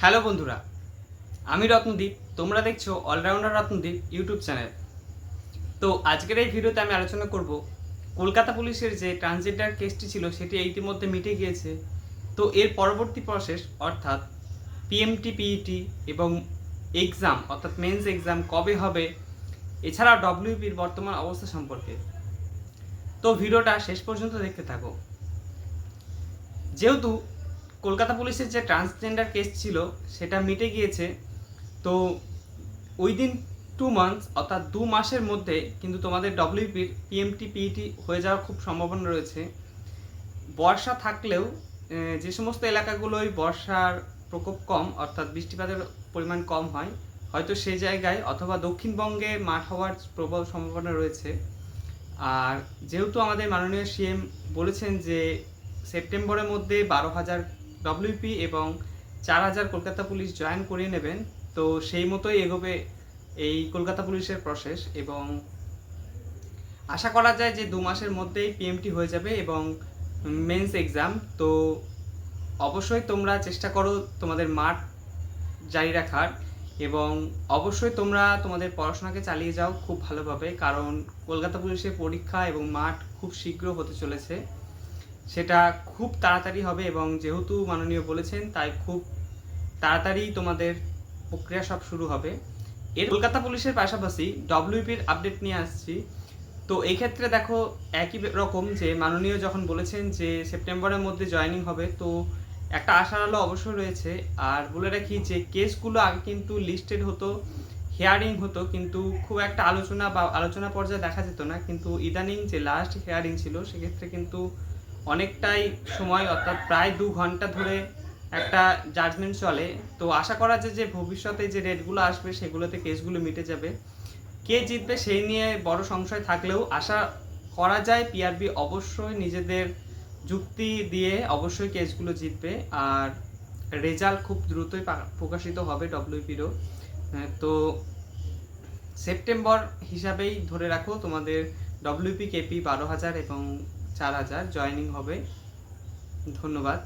Hello বন্ধুরা, আমি রত্নদীপ। তোমরা দেখছো অলরাউন্ডার রত্নদীপ ইউটিউব চ্যানেল। তো আজকের এই ভিডিওতে আমি আলোচনা করব কলকাতা পুলিশের যে ট্রান্সজেন্ডার কেসটি ছিল সেটি ইতিমধ্যে মিটে গিয়েছে। তো এর পরবর্তী প্রসেস অর্থাৎ পিএমটি পিইটি এবং এক্সাম অর্থাৎ মেন্স এক্সাম কবে হবে, এছাড়া ডব্লিউপির বর্তমান অবস্থা সম্পর্কে। তো ভিডিওটা শেষ পর্যন্ত দেখতে থাকো। যেহেতু কলকাতা পুলিশের যে ট্রান্সজেন্ডার কেস ছিল সেটা মিটে গিয়েছে, তো উইদিন 2 মান্থস অর্থাৎ 2 মাসের মধ্যে কিন্তু তোমাদের ডব্লিউপির পিএমটি পিইটি হয়ে যাওয়ার খুব সম্ভাবনা রয়েছে। বর্ষা থাকলেও যে সমস্ত এলাকাগুলোয় বর্ষার প্রকোপ কম অর্থাৎ বৃষ্টিপাতের পরিমাণ কম হয়, হয়তো সেই জায়গায় অথবা দক্ষিণবঙ্গে মাঠ হওয়ার প্রবল সম্ভাবনা রয়েছে। আর যেহেতু আমাদের মাননীয় সিএম বলেছেন যে সেপ্টেম্বরের মধ্যে 12,000 ডব্লিউপি এবং 4,000 কলকাতা পুলিশ জয়েন করিয়ে নেবেন, তো সেই মতোই এগোবে এই কলকাতা পুলিশের প্রসেস এবং আশা করা যায় যে 2 মাসের মধ্যেই পিএমটি হয়ে যাবে এবং মেন্স এক্সাম। তো অবশ্যই তোমরা চেষ্টা করো তোমাদের মাঠ জারি রাখার এবং অবশ্যই তোমরা তোমাদের পড়াশোনাকে চালিয়ে যাও খুব ভালোভাবে, কারণ কলকাতা পুলিশের পরীক্ষা এবং মাঠ খুব শীঘ্র হতে চলেছে। সেটা খুব তাড়াতাড়ি হবে এবং যেহেতু মাননীয় বলেছেন তাই খুব তাড়াতাড়ি তোমাদের প্রক্রিয়া সব শুরু হবে। এর কলকাতা পুলিশের পাশাপাশি ডব্লিউপির আপডেট নিয়ে আসছি। তো এই ক্ষেত্রে দেখো একই রকম যে মাননীয় যখন বলেছেন যে সেপ্টেম্বরের মধ্যে জয়েনিং হবে, তো একটা আশার আলো অবশ্যই রয়েছে। আর বলে রাখি যে কেসগুলো আগে কিন্তু লিস্টেড হতো, হিয়ারিং হতো, কিন্তু খুব একটা আলোচনা পর্যায়ে দেখা যেত না। কিন্তু ইদানিং যে লাস্ট হিয়ারিং ছিল সেক্ষেত্রে কিন্তু অনেকটাই সময় অর্থাৎ প্রায় 2 ঘন্টা ধরে একটা জাজমেন্ট চলে। তো আশা করা যায় যে ভবিষ্যতে যে রেটগুলো আসবে সেগুলোতে কেসগুলো মিটে যাবে। কে জিতবে সেই নিয়ে বড় সংশয় থাকলেও আশা করা যায় পিআরবি অবশ্যই নিজেদের যুক্তি দিয়ে অবশ্যই কেসগুলো জিতবে আর রেজাল্ট খুব দ্রুতই প্রকাশিত হবে ডব্লিউপিরও। তো সেপ্টেম্বর হিসাবেই ধরে রাখো তোমাদের ডব্লিউপি কেপি 12,000 এবং 4,000 জয়েনিং হবে। ধন্যবাদ।